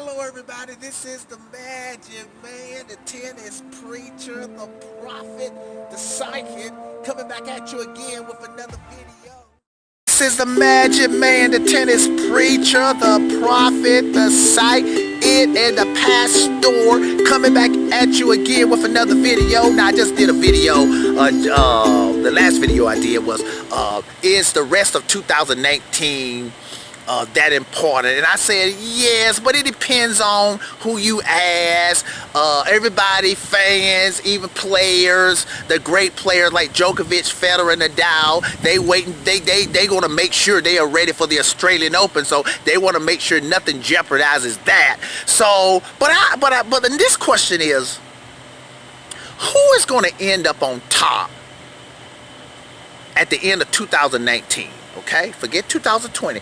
Hello everybody, this is the Magic Man, the tennis preacher, the prophet, the psychic, coming back at you again with another video. This is the Magic Man, the tennis preacher, the prophet, the psychic, and the pastor, coming back at you again with another video. Now I just did a video, the last video I did was, is the rest of 2019 that important? And I said yes, but it depends on who you ask. Everybody, fans, even players, the great players like Djokovic, Federer, and Nadal, they gonna make sure they are ready for the Australian Open, so they want to make sure nothing jeopardizes that. So but then this question is, who is going to end up on top at the end of 2019? Okay, forget 2020.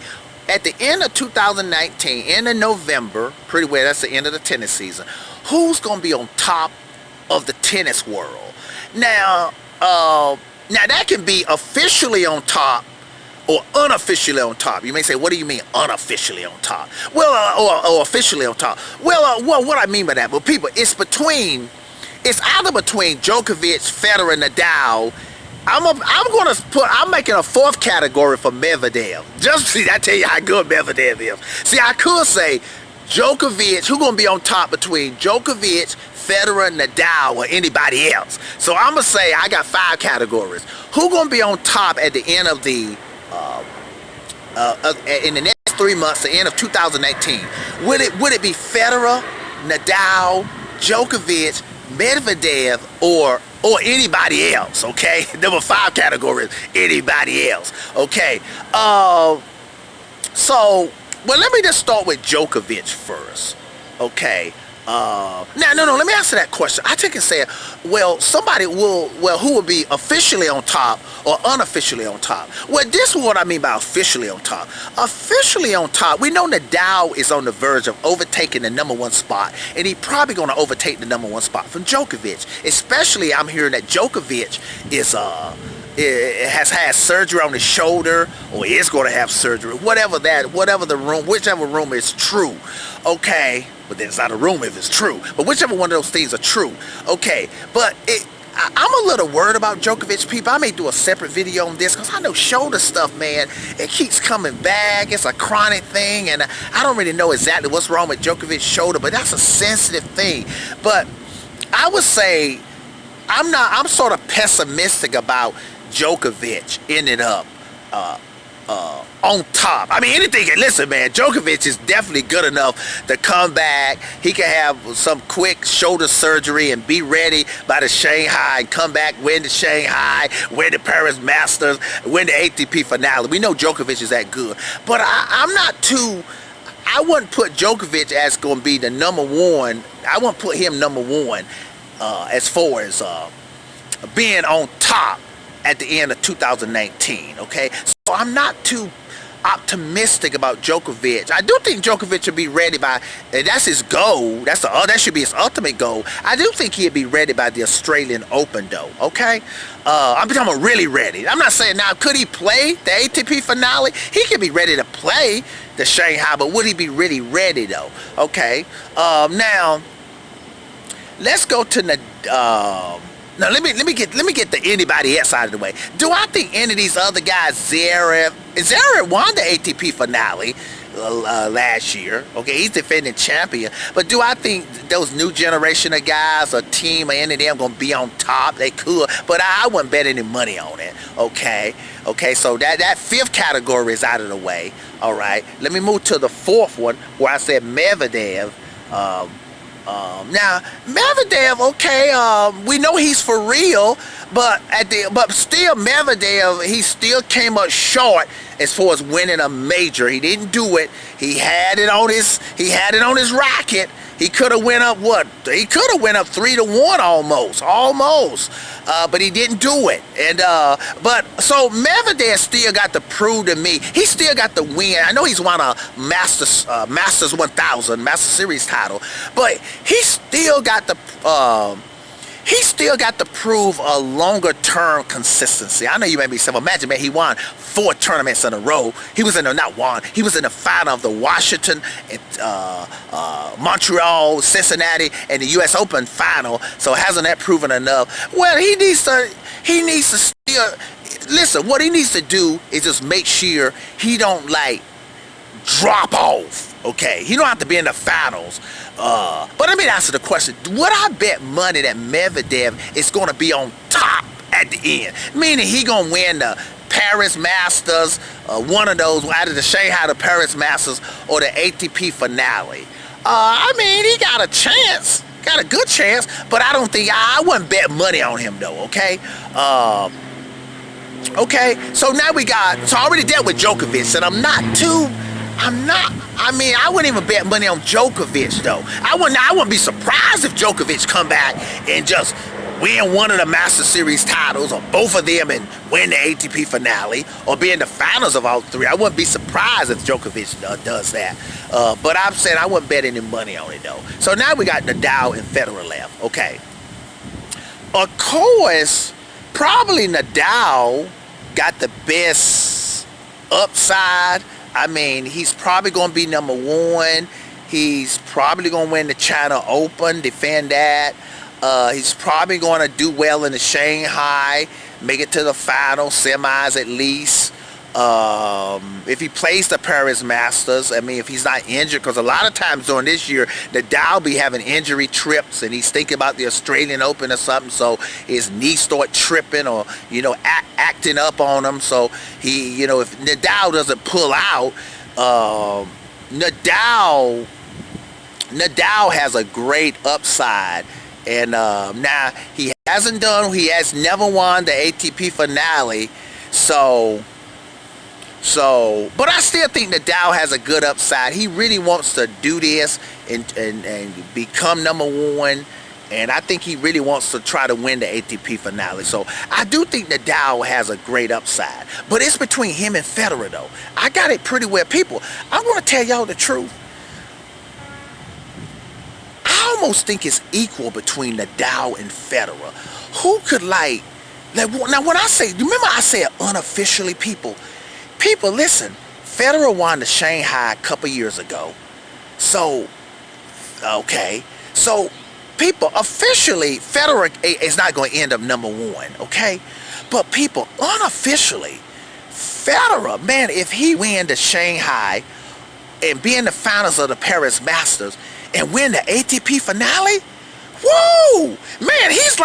At the end of 2019, end of November, pretty well, that's the end of the tennis season, who's going to be on top of the tennis world? Now that can be officially on top or unofficially on top. You may say, what do you mean unofficially on top? Well, or officially on top. Well, what I mean by that, well, people, it's either between Djokovic, Federer, and Nadal. I'm making a fourth category for Medvedev. Just see, I tell you how good Medvedev is. See, I could say Djokovic, who's going to be on top between Djokovic, Federer, Nadal, or anybody else. So I'm going to say I got 5 categories. Who's going to be on top at the end of the, in the next 3 months, the end of 2019? Would it be Federer, Nadal, Djokovic, Medvedev, or anybody else? Okay, number 5 categories, anybody else. Okay, so let me just start with Djokovic first. Okay, no, let me answer that question. I take and say, who will be officially on top or unofficially on top? Well, this is what I mean by officially on top. Officially on top, we know Nadal is on the verge of overtaking the number 1 spot, and he's probably going to overtake the number 1 spot from Djokovic. Especially, I'm hearing that Djokovic has had surgery on his shoulder, or is going to have surgery, whichever rumor is true. Okay, but then it's not a rumor if it's true. But whichever one of those things are true. Okay, but I'm a little worried about Djokovic, people. I may do a separate video on this, because I know shoulder stuff, man, it keeps coming back. It's a chronic thing, and I don't really know exactly what's wrong with Djokovic's shoulder, but that's a sensitive thing. But I would say I'm sort of pessimistic about Djokovic ended up on top. I mean, anything. Listen, man, Djokovic is definitely good enough to come back. He can have some quick shoulder surgery and be ready by the Shanghai, and come back, win the Shanghai, win the Paris Masters, win the ATP finale. We know Djokovic is that good. But I wouldn't put Djokovic as going to be the number 1. I wouldn't put him number 1 as far as being on top at the end of 2019, okay? So I'm not too optimistic about Djokovic. I do think Djokovic should be ready by, that's his goal, that should be his ultimate goal. I do think he'd be ready by the Australian Open though, okay? I'm talking about really ready. I'm not saying now, could he play the ATP finale? He could be ready to play the Shanghai, but would he be really ready though? Okay, now, let's go to now let me get the anybody else out of the way. Do I think any of these other guys, Zverev won the ATP finale last year. Okay, he's defending champion. But do I think those new generation of guys, a team, or any of them gonna be on top? They could, but I wouldn't bet any money on it. Okay, so that 5th category is out of the way. All right, let me move to the 4th one where I said Medvedev. Now Medvedev, okay, we know he's for real, but still Medvedev, he still came up short as far as winning a major. He didn't do it. He had it on his racket. He could have went up what? He could have went up 3-1 almost. But he didn't do it. And but so Medvedev still got to prove to me. He still got to win. I know he's won a Masters 1000 Master Series title, but he still got to prove a longer term consistency. I know you may be saying, imagine, man, he won 4 tournaments in a row. He was in the final of the Washington Montreal, Cincinnati, and the U.S. Open final. So hasn't that proven enough? Well, he needs to still listen. What he needs to do is just make sure he don't like drop off. Okay, he don't have to be in the finals. But let me answer the question. Would I bet money that Medvedev is going to be on top at the end? Meaning he going to win the Paris Masters, one of those, either the Shanghai, the Paris Masters, or the ATP finale. I mean, he got a chance. Got a good chance. But I don't think, I wouldn't bet money on him though, okay? Okay, so now so I already dealt with Djokovic, and I wouldn't even bet money on Djokovic though. I wouldn't be surprised if Djokovic come back and just win one of the Master Series titles, or both of them, and win the ATP finale, or be in the finals of all three. I wouldn't be surprised if Djokovic does that. But I'm saying I wouldn't bet any money on it though. So now we got Nadal and Federer left. Okay. Of course, probably Nadal got the best upside. I mean, he's probably going to be number one. He's probably going to win the China Open, defend that. He's probably going to do well in the Shanghai, make it to the final, semis at least. If he plays the Paris Masters, I mean, if he's not injured, because a lot of times during this year, Nadal be having injury trips, and he's thinking about the Australian Open or something, so his knee start tripping, or, acting up on him. So he, if Nadal doesn't pull out, Nadal has a great upside. And now he has never won the ATP finale, but I still think Nadal has a good upside. He really wants to do this and become number one, and I think he really wants to try to win the ATP finale. So I do think Nadal has a great upside, but it's between him and Federer though. I got it pretty well. People, I'm going to tell y'all the truth. I almost think it's equal between Nadal and Federer. Who could like now when I say, remember I said unofficially, people listen, Federer won the Shanghai a couple years ago. So, okay. So, people, officially, Federer is not going to end up number one, okay? But people, unofficially, Federer, man, if he win the Shanghai and be in the finals of the Paris Masters, and win the ATP finale, whoa, man, he's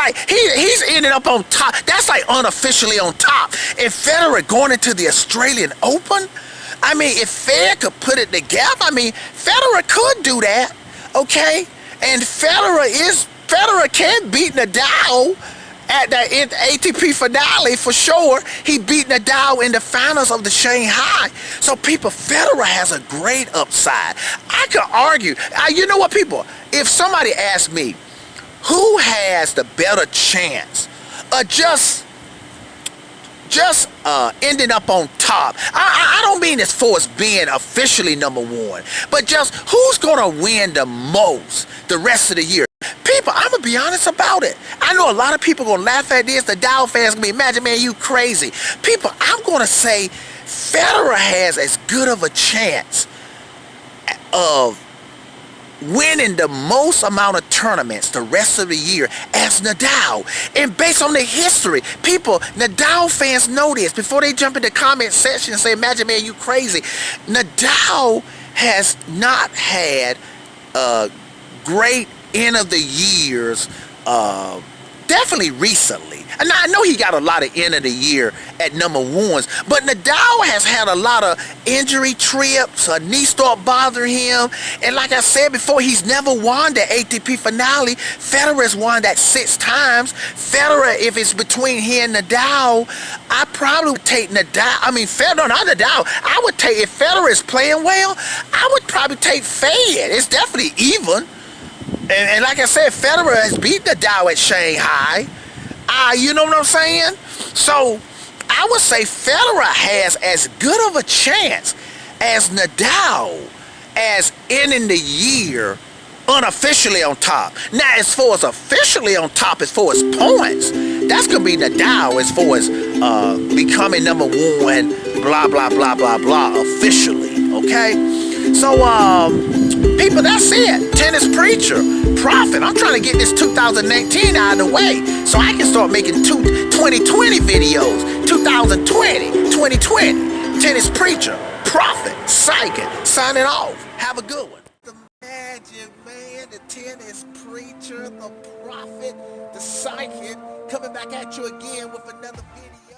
ended up on top. That's like unofficially on top. And Federer going into the Australian Open, I mean, if Fed could put it together, I mean, Federer could do that, okay? And Federer can beat Nadal at the ATP finale for sure. He beat Nadal in the finals of the Shanghai. So people, Federer has a great upside. I could argue. You know what, people? If somebody asked me, who has the better chance of just ending up on top, I don't mean as far as being officially number one, but just who's going to win the most the rest of the year? People, I'm going to be honest about it. I know a lot of people going to laugh at this. The Dow fans going to be, imagine, man, you crazy. People, I'm going to say Federer has as good of a chance of winning the most amount of tournaments the rest of the year as Nadal. And based on the history, people, Nadal fans know this. Before they jump in the comment section and say, imagine, man, you crazy. Nadal has not had great end of the years, definitely recently. And I know he got a lot of end of the year at number ones, but Nadal has had a lot of injury trips, a knee start bothering him, and like I said before, he's never won the ATP finale. Federer has won that 6 times. Federer, if it's between he and Nadal, I probably would take Nadal. I mean, Federer, not Nadal. I would take, if Federer is playing well, I would probably take Fed. It's definitely even. And like I said, Federer has beat Nadal at Shanghai. You know what I'm saying? So I would say Federer has as good of a chance as Nadal as ending the year unofficially on top. Now, as far as officially on top, as far as points, that's going to be Nadal as far as becoming number one, blah, blah, blah, blah, blah, officially, okay? So, people, that's it. 10 preacher, prophet. I'm trying to get this 2019 out of the way so I can start making 2020 videos. 2020, 2020. Tennis preacher, prophet, psychic. Signing off. Have a good one. The magic man, the tennis preacher, the prophet, the psychic, coming back at you again with another video.